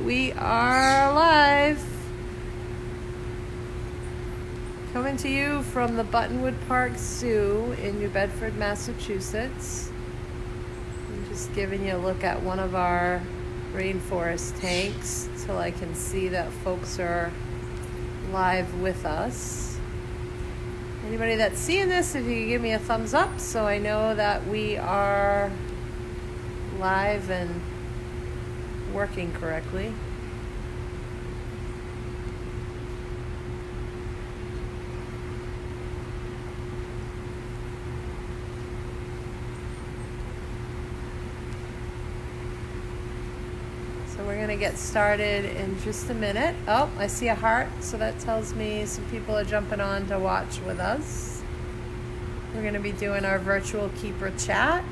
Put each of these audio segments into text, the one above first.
we are live. Coming to you from the Buttonwood Park Zoo in New Bedford, Massachusetts. I'm just giving you a look at one of our rainforest tanks till I can see that folks are live with us. Anybody that's seeing this, if you could give me a thumbs up so I know that we are live and working correctly. So we're going to get started in just a minute. Oh, I see a heart, so that tells me some people are jumping on to watch with us. We're going to be doing our virtual keeper chat.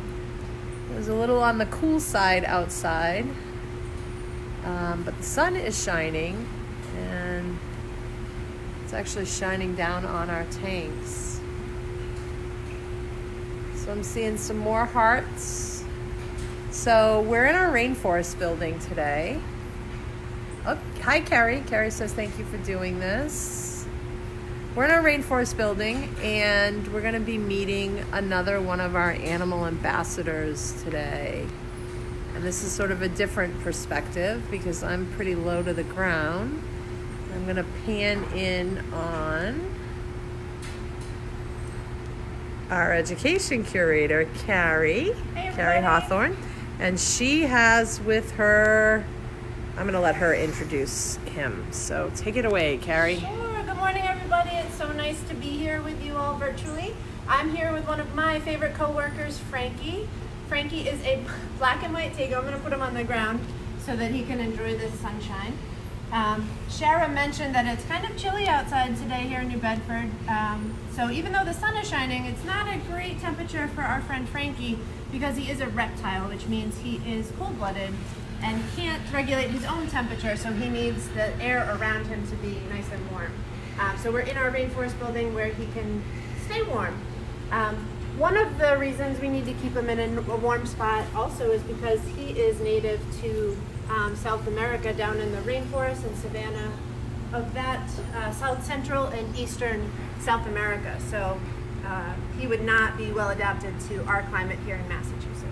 It was a little on the cool side outside, but the sun is shining, and it's actually shining down on our tanks. So I'm seeing some more hearts. So we're in our rainforest building today. Oh, hi, Carrie. Carrie says thank you for doing this. We're in our rainforest building, and we're going to be meeting another one of our animal ambassadors today. And this is sort of a different perspective because I'm pretty low to the ground. I'm going to pan in on our education curator, Carrie. Hey, Carrie Hawthorne. And she has with her, I'm going to let her introduce him. So take it away, Carrie. Sure. Good morning, everybody. It's so nice to be here with you all virtually. I'm here with one of my favorite coworkers, Frankie. Frankie is a black and white Tegu. I'm going to put him on the ground so that he can enjoy this sunshine. Shara mentioned that it's kind of chilly outside today here in New Bedford. So even though the sun is shining, it's not a great temperature for our friend Frankie because he is a reptile, which means he is cold-blooded and can't regulate his own temperature, so he needs the air around him to be nice and warm. So we're in our rainforest building where he can stay warm. One of the reasons we need to keep him in a warm spot also is because he is native to South America, down in the rainforest and savanna of that South Central and Eastern South America. So he would not be well adapted to our climate here in Massachusetts.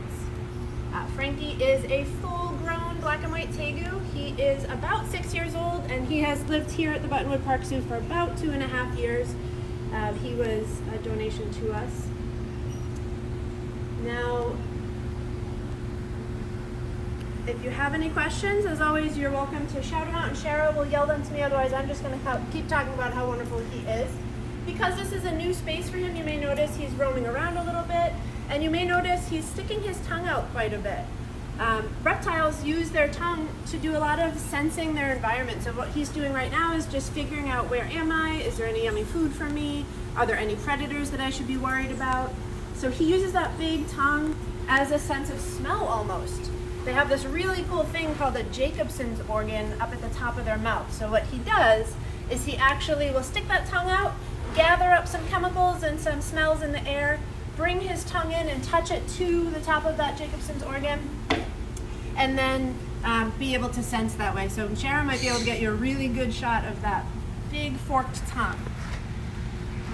Frankie is a full-grown black and white Tegu. He is about 6 years old, and he has lived here at the Buttonwood Park Zoo for about 2.5 years. He was a donation to us. Now, if you have any questions, as always, you're welcome to shout them out, and Shara will yell them to me. Otherwise, I'm just going to keep talking about how wonderful he is. Because this is a new space for him, you may notice he's roaming around a little bit, and you may notice he's sticking his tongue out quite a bit. Reptiles use their tongue to do a lot of sensing their environment. So what he's doing right now is just figuring out, where am I? Is there any yummy food for me? Are there any predators that I should be worried about? So he uses that big tongue as a sense of smell almost. They have this really cool thing called a Jacobson's organ up at the top of their mouth. So what he does is he actually will stick that tongue out, gather up some chemicals and some smells in the air, bring his tongue in and touch it to the top of that Jacobson's organ, and then be able to sense that way. So Sharon might be able to get you a really good shot of that big forked tongue.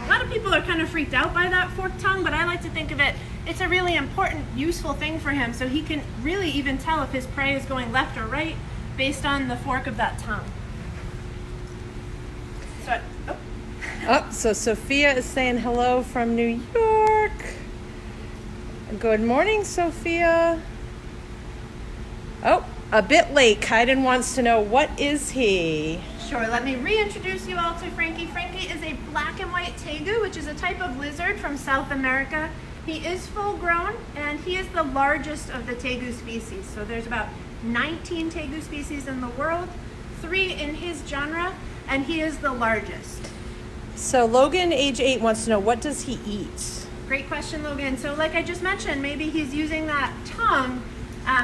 A lot of people are kind of freaked out by that forked tongue, but I like to think of it, it's a really important, useful thing for him, so he can really even tell if his prey is going left or right based on the fork of that tongue. So Sophia is saying hello from New York. Good morning, Sophia. Oh, a bit late. Kaiden wants to know, what is he? Sure, let me reintroduce you all to Frankie. Frankie is a black and white Tegu, which is a type of lizard from South America. He is full grown, and he is the largest of the Tegu species. So there's about 19 Tegu species in the world, 3 in his genre, and he is the largest. So Logan, age 8, wants to know, what does he eat? Great question, Logan. So like I just mentioned, maybe he's using that tongue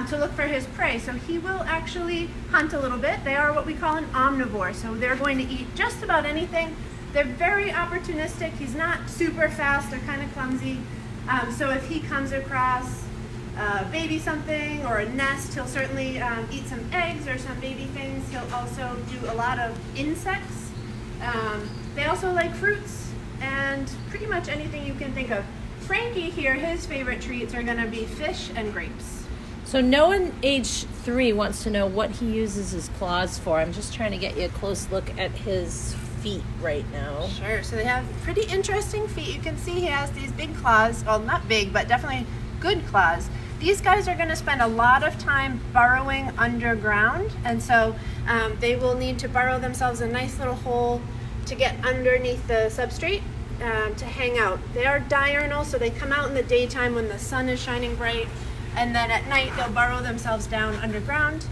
to look for his prey. So he will actually hunt a little bit. They are what we call an omnivore. So they're going to eat just about anything. They're very opportunistic. He's not super fast. They're kind of clumsy. So if he comes across baby something or a nest. He'll certainly eat some eggs or some baby things. He'll also do a lot of insects. They also like fruits and pretty much anything you can think of. Frankie here, his favorite treats are going to be fish and grapes. So Noah, age 3, wants to know what he uses his claws for. I'm just trying to get you a close look at his feet right now. Sure, so they have pretty interesting feet. You can see he has these big claws. Well, not big, but definitely good claws. These guys are going to spend a lot of time burrowing underground, and so they will need to burrow themselves a nice little hole to get underneath the substrate to hang out. They are diurnal, so they come out in the daytime when the sun is shining bright, and then at night they'll burrow themselves down underground.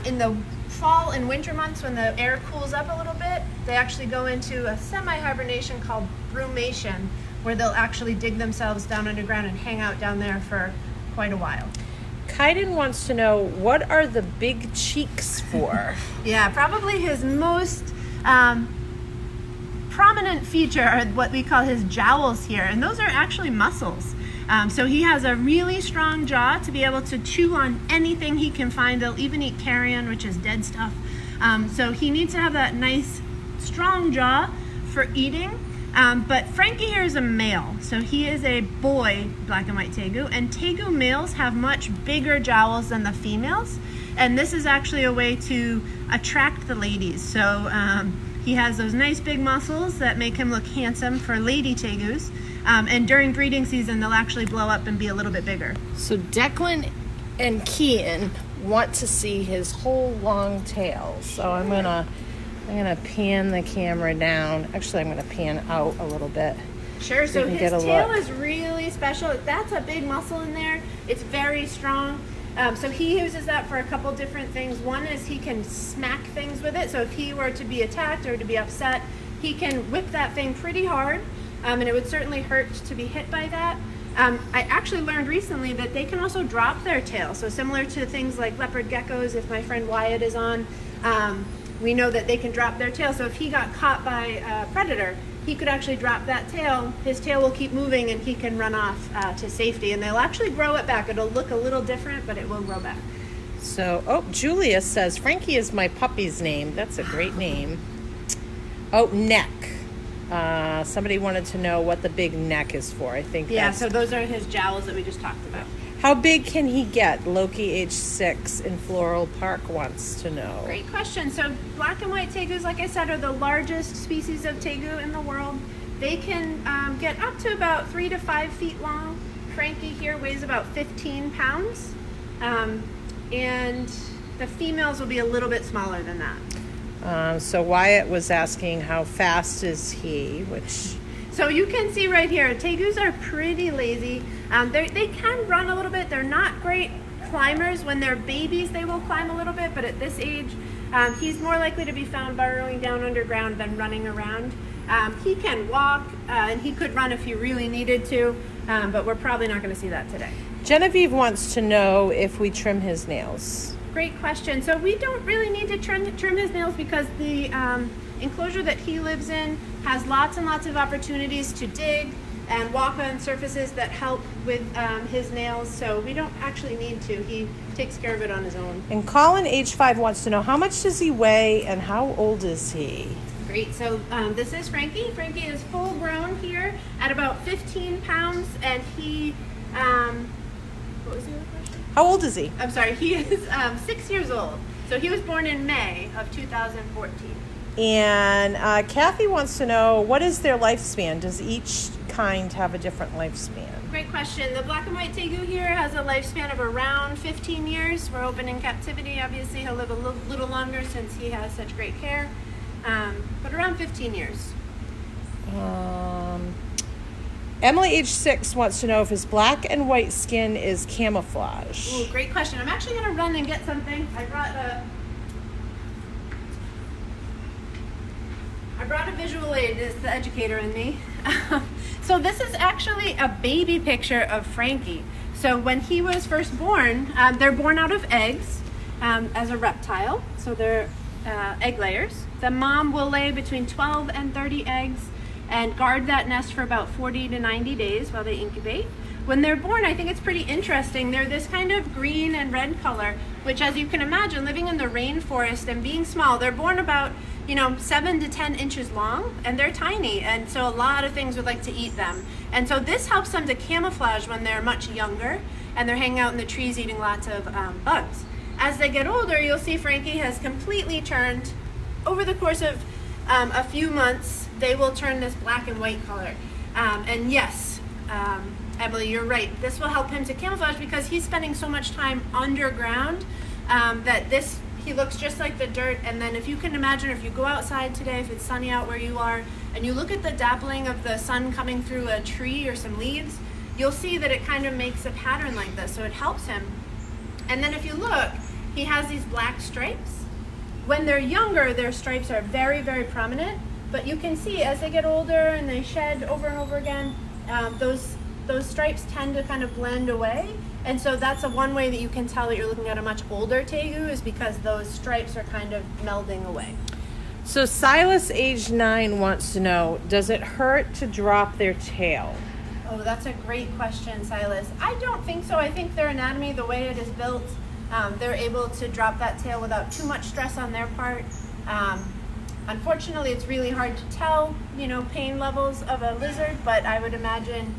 In the fall and winter months, when the air cools up a little bit, they actually go into a semi-hibernation called brumation, where they'll actually dig themselves down underground and hang out down there for quite a while. Kaiden wants to know, what are the big cheeks for? Yeah, probably his most prominent feature are what we call his jowls here, and those are actually muscles. So he has a really strong jaw to be able to chew on anything he can find. They'll even eat carrion, which is dead stuff. So he needs to have that nice, strong jaw for eating. But Frankie here is a male, so he is a boy black and white Tegu, and Tegu males have much bigger jowls than the females, and this is actually a way to attract the ladies. So he has those nice big muscles that make him look handsome for lady Tegus. And during breeding season, they'll actually blow up and be a little bit bigger. So Declan and Kian want to see his whole long tail. So I'm gonna pan the camera down. Actually, I'm gonna pan out a little bit. Sure. So his tail is really special. That's a big muscle in there. It's very strong. So he uses that for a couple different things. One is he can smack things with it. So if he were to be attacked or to be upset, he can whip that thing pretty hard. And it would certainly hurt to be hit by that. I actually learned recently that they can also drop their tail. So similar to things like leopard geckos, if my friend Wyatt is on, we know that they can drop their tail. So if he got caught by a predator, he could actually drop that tail. His tail will keep moving and he can run off to safety. And they'll actually grow it back. It'll look a little different, but it will grow back. So, Julia says, Frankie is my puppy's name. That's a great name. Oh, neck. Somebody wanted to know what the big neck is for. I think so those are his jowls that we just talked about. How big can he get? Loki, age 6, in Floral Park wants to know. Great question. So black and white tegus, like I said, are the largest species of tegu in the world. They can get up to about 3 to 5 feet long. Frankie here weighs about 15 pounds. And the females will be a little bit smaller than that. So Wyatt was asking how fast is he, which... So you can see right here, tegus are pretty lazy. They can run a little bit. They're not great climbers. When they're babies, they will climb a little bit, but at this age, he's more likely to be found burrowing down underground than running around. He can walk, and he could run if he really needed to, but we're probably not going to see that today. Genevieve wants to know if we trim his nails. Great question. So we don't really need to trim his nails because the enclosure that he lives in has lots and lots of opportunities to dig and walk on surfaces that help with his nails. So we don't actually need to. He takes care of it on his own. And Colin, age 5, wants to know, how much does he weigh and how old is he? Great. So this is Frankie. Frankie is full grown here at about 15 pounds, and he, what was the other question? How old is he? I'm sorry, he is 6 years old. So he was born in May of 2014. And Kathy wants to know, what is their lifespan? Does each kind have a different lifespan? Great question. The black and white tegu here has a lifespan of around 15 years. We're open in captivity. Obviously, he'll live a little longer since he has such great care, but around 15 years. Emily, age 6, wants to know if his black and white skin is camouflage. Ooh, great question. I'm actually going to run and get something. I brought a visual aid. It's the educator in me. So this is actually a baby picture of Frankie. So when he was first born, they're born out of eggs as a reptile. So they're egg layers. The mom will lay between 12 and 30 eggs and guard that nest for about 40 to 90 days while they incubate. When they're born, I think it's pretty interesting. They're this kind of green and red color, which, as you can imagine, living in the rainforest and being small, they're born about 7 to 10 inches long, and they're tiny, and so a lot of things would like to eat them. And so this helps them to camouflage when they're much younger and they're hanging out in the trees eating lots of bugs. As they get older, you'll see Frankie has completely turned, over the course of a few months, they will turn this black and white color. And yes, Emily, you're right. This will help him to camouflage because he's spending so much time underground that he looks just like the dirt. And then if you can imagine, if you go outside today, if it's sunny out where you are, and you look at the dappling of the sun coming through a tree or some leaves, you'll see that it kind of makes a pattern like this. So it helps him. And then if you look, he has these black stripes. When they're younger, their stripes are very, very prominent. But you can see as they get older and they shed over and over again, those stripes tend to kind of blend away. And so that's one way that you can tell that you're looking at a much older Tegu, is because those stripes are kind of melding away. So Silas, age 9, wants to know, does it hurt to drop their tail? Oh, that's a great question, Silas. I don't think so. I think their anatomy, the way it is built, they're able to drop that tail without too much stress on their part. Unfortunately, it's really hard to tell, pain levels of a lizard, but I would imagine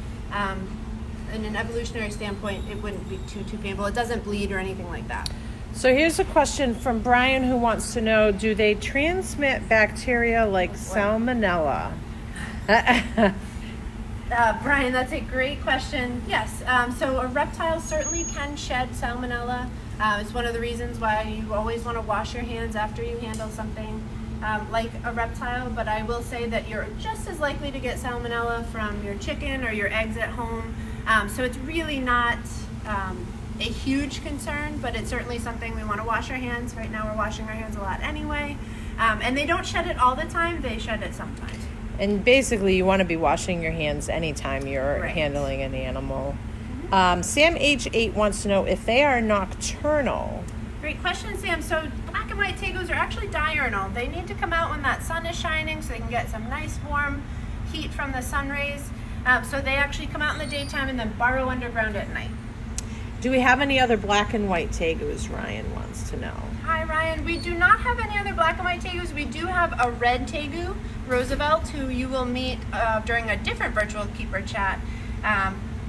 in an evolutionary standpoint, it wouldn't be too painful. It doesn't bleed or anything like that. So here's a question from Brian, who wants to know, do they transmit bacteria like salmonella? Brian, that's a great question. Yes, so a reptile certainly can shed salmonella. It's one of the reasons why you always want to wash your hands after you handle something like a reptile, but I will say that you're just as likely to get salmonella from your chicken or your eggs at home. So it's really not a huge concern, but it's certainly something we want to wash our hands. Right now we're washing our hands a lot anyway. And they don't shed it all the time, they shed it sometimes. And basically you want to be washing your hands anytime you're handling an animal. Sam, age 8, wants to know if they are nocturnal. Great question, Sam. So black and white Tegus are actually diurnal. They need to come out when that sun is shining so they can get some nice warm heat from the sun rays. So they actually come out in the daytime and then burrow underground at night. Do we have any other black and white Tegus, Ryan wants to know. Hi, Ryan. We do not have any other black and white Tegus. We do have a red Tegu, Roosevelt, who you will meet during a different virtual keeper chat.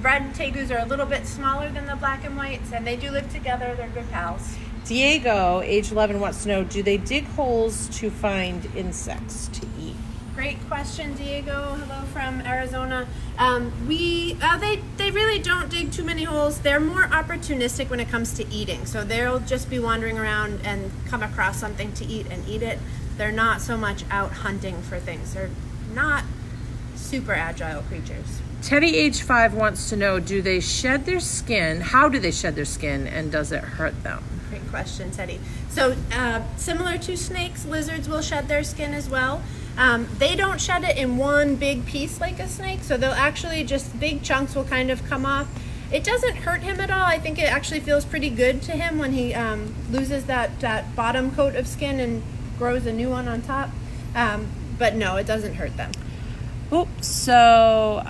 Red Tegus are a little bit smaller than the black and whites, and they do live together. They're good pals. Diego, age 11, wants to know, do they dig holes to find insects to eat? Great question, Diego. Hello from Arizona. They really don't dig too many holes. They're more opportunistic when it comes to eating. So they'll just be wandering around and come across something to eat and eat it. They're not so much out hunting for things. They're not super agile creatures. Teddy, age 5, wants to know, do they shed their skin? How do they shed their skin, and does it hurt them? Great question, Teddy. So similar to snakes, lizards will shed their skin as well. They don't shed it in one big piece like a snake, so they'll actually just, big chunks will kind of come off. It doesn't hurt him at all. I think it actually feels pretty good to him when he loses that bottom coat of skin and grows a new one on top. But no, it doesn't hurt them. So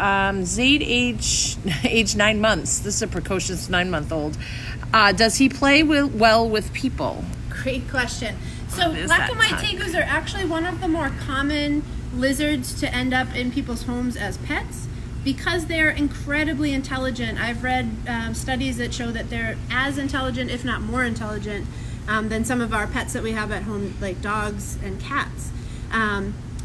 Zaid, age 9 months. This is a precocious 9-month-old. Does he play well with people? Great question. So black and white Tegus are actually one of the more common lizards to end up in people's homes as pets because they're incredibly intelligent. I've read studies that show that they're as intelligent, if not more intelligent, than some of our pets that we have at home, like dogs and cats.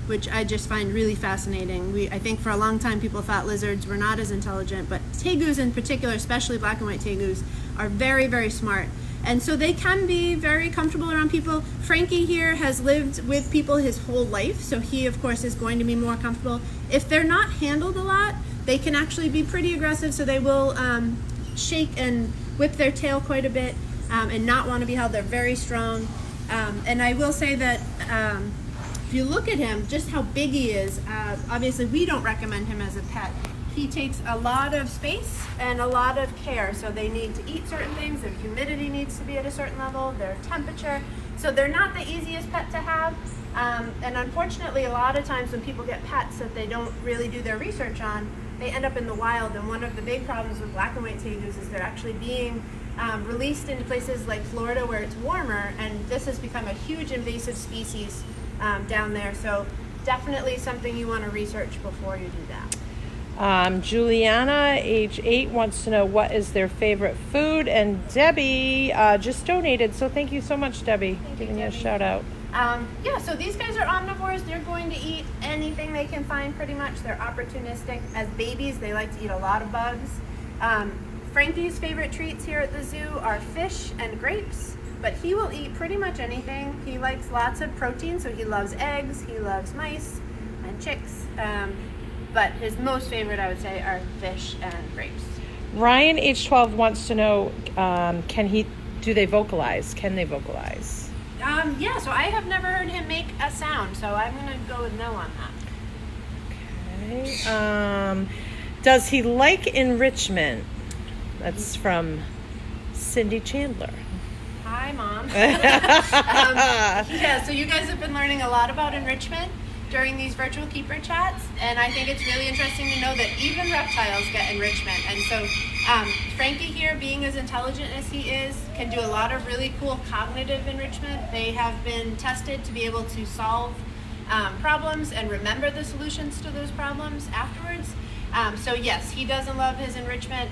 Which I just find really fascinating. I think for a long time people thought lizards were not as intelligent, but Tegus in particular, especially black and white Tegus, are very, very smart. And so they can be very comfortable around people. Frankie here has lived with people his whole life, so he, of course, is going to be more comfortable. If they're not handled a lot, they can actually be pretty aggressive, so they will shake and whip their tail quite a bit and not want to be held. They're very strong. And I will say that if you look at him, just how big he is, obviously we don't recommend him as a pet. He takes a lot of space and a lot of care. So they need to eat certain things, their humidity needs to be at a certain level, their temperature. So they're not the easiest pet to have. And unfortunately, a lot of times when people get pets that they don't really do their research on, they end up in the wild. And one of the big problems with black and white tegus is they're actually being released into places like Florida where it's warmer, and this has become a huge invasive species down there. So definitely something you want to research before you do that. Juliana, age 8, wants to know what is their favorite food, and Debbie just donated, so thank you so much, Debbie. Giving you a shout out. Yeah, so these guys are omnivores. They're going to eat anything they can find pretty much. They're opportunistic. As babies, they like to eat a lot of bugs. Frankie's favorite treats here at the zoo are fish and grapes, but he will eat pretty much anything. He likes lots of protein, so he loves eggs, he loves mice and chicks. But his most favorite, I would say, are fish and grapes. Ryan, age 12, wants to know, do they vocalize? Can they vocalize? Yeah, so I have never heard him make a sound, so I'm going to go with no on that. Okay. Does he like enrichment? That's from Cindy Chandler. Hi, Mom. Yeah, so you guys have been learning a lot about enrichment during these virtual keeper chats, and I think it's really interesting to know that even reptiles get enrichment. And so Frankie here, being as intelligent as he is, can do a lot of really cool cognitive enrichment. They have been tested to be able to solve problems and remember the solutions to those problems afterwards. So yes, he doesn't love his enrichment.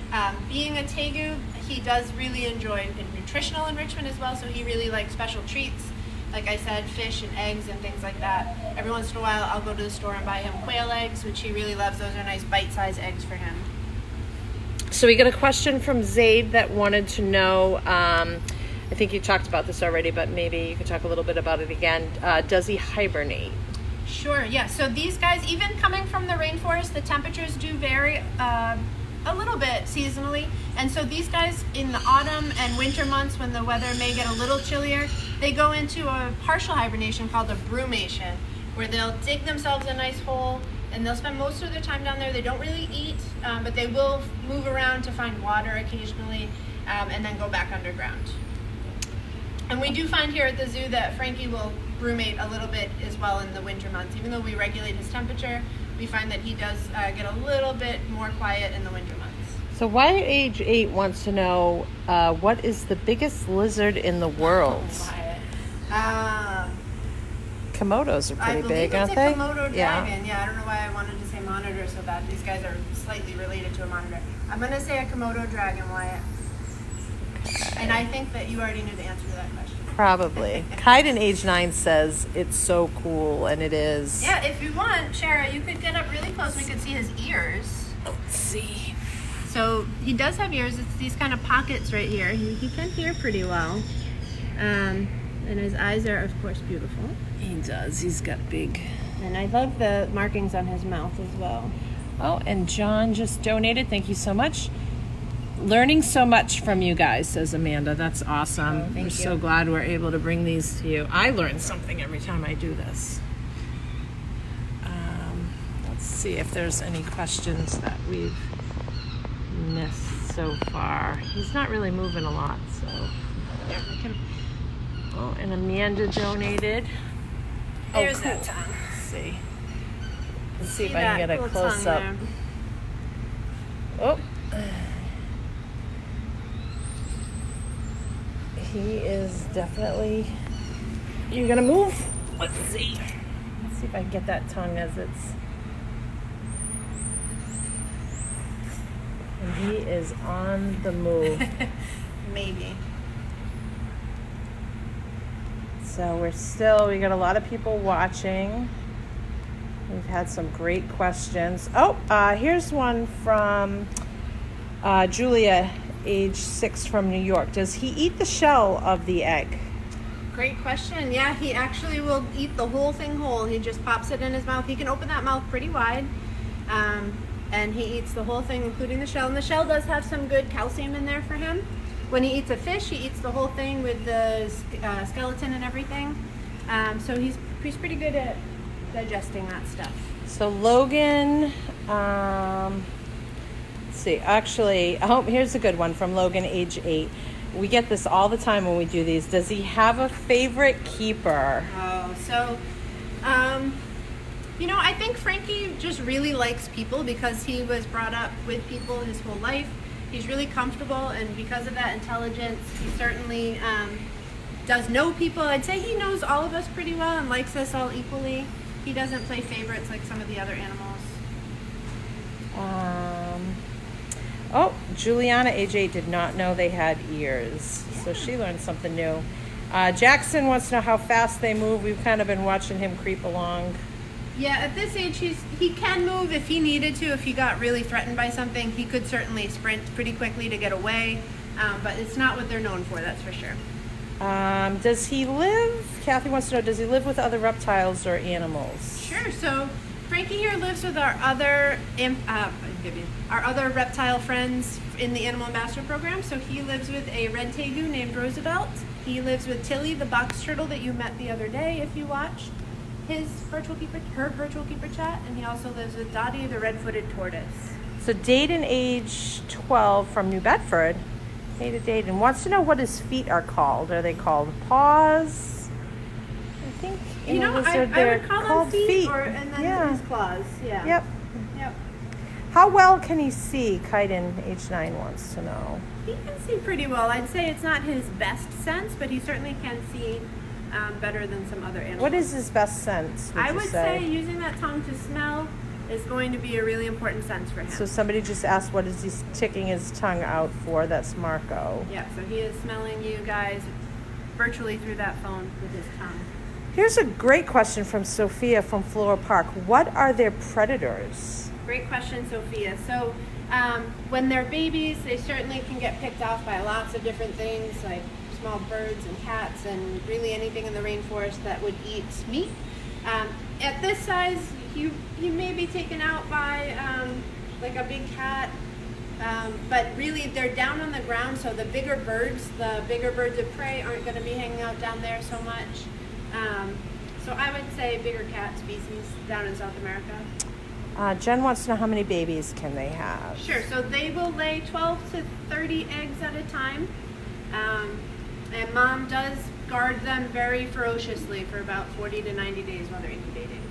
Being a Tegu, he does really enjoy nutritional enrichment as well, so he really likes special treats. Like I said, fish and eggs and things like that. Every once in a while, I'll go to the store and buy him quail eggs, which he really loves. Those are nice bite-sized eggs for him. So we got a question from Zaid that wanted to know, I think you talked about this already, but maybe you could talk a little bit about it again. Does he hibernate? Sure, yeah. So these guys, even coming from the rainforest, the temperatures do vary a little bit seasonally. And so these guys in the autumn and winter months when the weather may get a little chillier, they go into a partial hibernation called a brumation, where they'll dig themselves a nice hole and they'll spend most of their time down there. They don't really eat, but they will move around to find water occasionally and then go back underground. And we do find here at the zoo that Frankie will brumate a little bit as well in the winter months. Even though we regulate his temperature, we find that he does get a little bit more quiet in the winter months. So why age 8 wants to know what is the biggest lizard in the world? Komodos are pretty big, aren't they? I believe it's a Komodo dragon. Yeah, I don't know why I wanted to say monitor so bad. These guys are slightly related to a monitor. I'm going to say a Komodo dragon, Wyatt. Okay. And I think that you already knew the answer to that question. Probably. Kaiden, age 9, says it's so cool, and it is. Yeah, if you want, Shara, you could get up really close. We could see his ears. Let's see. So he does have ears. It's these kind of pockets right here. He can hear pretty well. And his eyes are, of course, beautiful. He does. He's got big. And I love the markings on his mouth as well. Oh, and John just donated. Thank you so much. Learning so much from you guys, says Amanda. That's awesome. We're so glad we're able to bring these to you. I learn something every time I do this. Let's see if there's any questions that we've missed so far. He's not really moving a lot, so there we can. Oh, and Amanda donated. There's cool. that tongue. Let's see if I can get a close up. Oh. He is definitely. You're gonna move? Let's see. Let's see if I can get that tongue as it's. And he is on the move. Maybe. So we got a lot of people watching. We've had some great questions. Oh, here's one from Julia, age 6 from New York. Does he eat the shell of the egg? Great question. Yeah, he actually will eat the whole thing whole. He just pops it in his mouth. He can open that mouth pretty wide. And he eats the whole thing, including the shell. And the shell does have some good calcium in there for him. When he eats a fish, he eats the whole thing with the skeleton and everything. So he's pretty good at digesting that stuff. So Logan, let's see, actually, here's a good one from Logan, age 8. We get this all the time when we do these. Does he have a favorite keeper? Oh, so I think Frankie just really likes people because he was brought up with people his whole life. He's really comfortable, and because of that intelligence, he certainly does know people. I'd say he knows all of us pretty well and likes us all equally. He doesn't play favorites like some of the other animals. Oh, Juliana, age 8, did not know they had ears. Yeah. So she learned something new. Jackson wants to know how fast they move. We've kind of been watching him creep along. Yeah, at this age, he can move if he needed to. If he got really threatened by something, he could certainly sprint pretty quickly to get away. But it's not what they're known for, that's for sure. Does he live, Kathy wants to know, does he live with other reptiles or animals? Sure. So Frankie here lives with our other reptile friends in the Animal Ambassador program. So he lives with a red tegu named Roosevelt. He lives with Tilly, the box turtle that you met the other day if you watched her virtual keeper chat, and he also lives with Dottie, the red-footed tortoise. So Dayton, age 12, from New Bedford. Hey to Dayton. Wants to know what his feet are called. Are they called paws? I think I would call them feet. And then his claws. Yeah. Yep. How well can he see? Kaiden, age 9, wants to know. He can see pretty well. I'd say it's not his best sense, but he certainly can see better than some other animals. What is his best sense, I would say using that tongue to smell is going to be a really important sense for him. So somebody just asked what is he sticking his tongue out for? That's Marco. Yeah, so he is smelling you guys virtually through that phone with his tongue. Here's a great question from Sophia from Floral Park. What are their predators? Great question, Sophia. So when they're babies, they certainly can get picked off by lots of different things, like small birds and cats and really anything in the rainforest that would eat meat. At this size, you may be taken out by like a big cat, but really they're down on the ground, so the bigger birds of prey aren't going to be hanging out down there so much. So I would say bigger cat species down in South America. Jen wants to know how many babies can they have? Sure, so they will lay 12 to 30 eggs at a time. And mom does guard them very ferociously for about 40 to 90 days while they're incubating.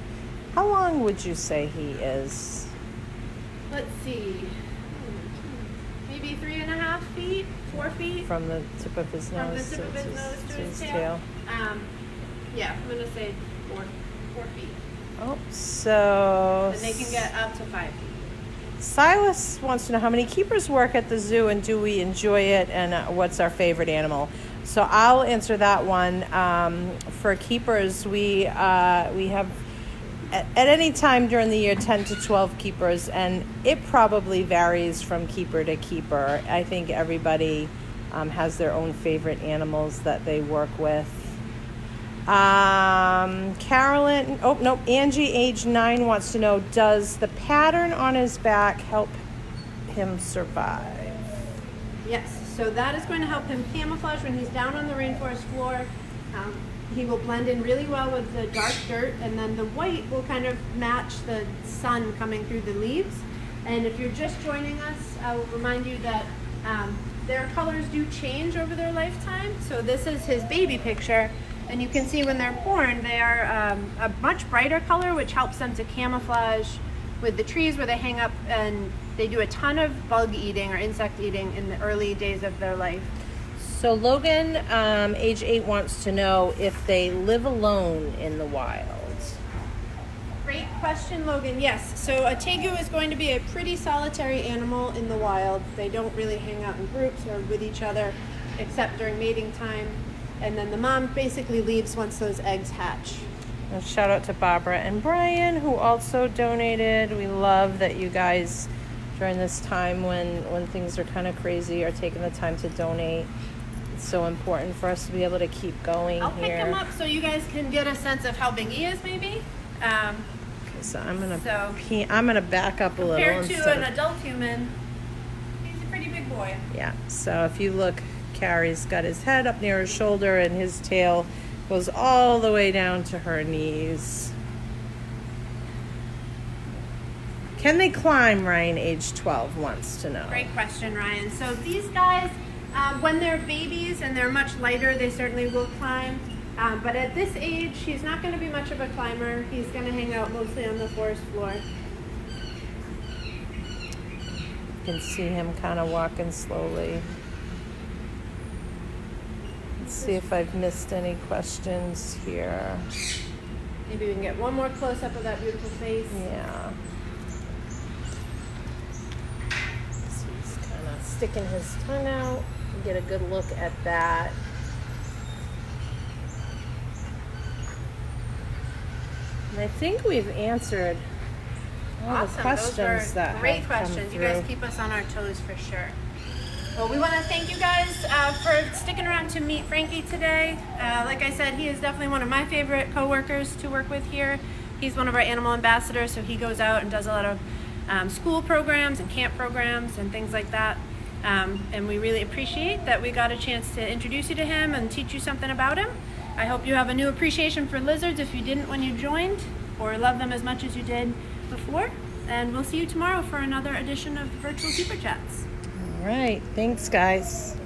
How long would you say he is? Let's see. Maybe 3.5 feet, 4 feet. From the tip of his nose to his tail. Yeah, I'm going to say 4 feet. Oh, so... And they can get up to 5 feet. Silas wants to know how many keepers work at the zoo and do we enjoy it and what's our favorite animal. So I'll answer that one. For keepers, we have at any time during the year 10 to 12 keepers, and it probably varies from keeper to keeper. I think everybody has their own favorite animals that they work with. Carolyn, Angie, age 9, wants to know, does the pattern on his back help him survive? Yes, so that is going to help him camouflage when he's down on the rainforest floor. He will blend in really well with the dark dirt, and then the white will kind of match the sun coming through the leaves. And if you're just joining us, I will remind you that their colors do change over their lifetime. So this is his baby picture. And you can see when they're born, they are a much brighter color, which helps them to camouflage with the trees where they hang up, and they do a ton of bug eating or insect eating in the early days of their life. So Logan, age 8, wants to know if they live alone in the wild. Great question, Logan. Yes, so a tegu is going to be a pretty solitary animal in the wild. They don't really hang out in groups or with each other, except during mating time. And then the mom basically leaves once those eggs hatch. A shout out to Barbara and Brian, who also donated. We love that you guys, during this time when things are kind of crazy, are taking the time to donate. It's so important for us to be able to keep going. I'll pick him up so you guys can get a sense of how big he is, maybe. Okay, so I'm gonna back up a little. Compared to an adult human, he's a pretty big boy. Yeah. So if you look, Carrie's got his head up near his shoulder, and his tail goes all the way down to her knees. Can they climb? Ryan, age 12, wants to know. Great question, Ryan. So these guys, when they're babies and they're much lighter, they certainly will climb. But at this age, he's not going to be much of a climber. He's going to hang out mostly on the forest floor. You can see him kind of walking slowly. Let's see if I've missed any questions here. Maybe we can get one more close-up of that beautiful face. Yeah. So he's kind of sticking his tongue out. Get a good look at that. And I think we've answered all the questions Those were that great have questions. come You through. guys keep us on our toes for sure. Well, we want to thank you guys for sticking around to meet Frankie today. Like I said, he is definitely one of my favorite coworkers to work with here. He's one of our animal ambassadors, so he goes out and does a lot of school programs and camp programs and things like that. And we really appreciate that we got a chance to introduce you to him and teach you something about him. I hope you have a new appreciation for lizards if you didn't when you joined, or love them as much as you did before. And we'll see you tomorrow for another edition of Virtual Super Chats. All right. Thanks, guys.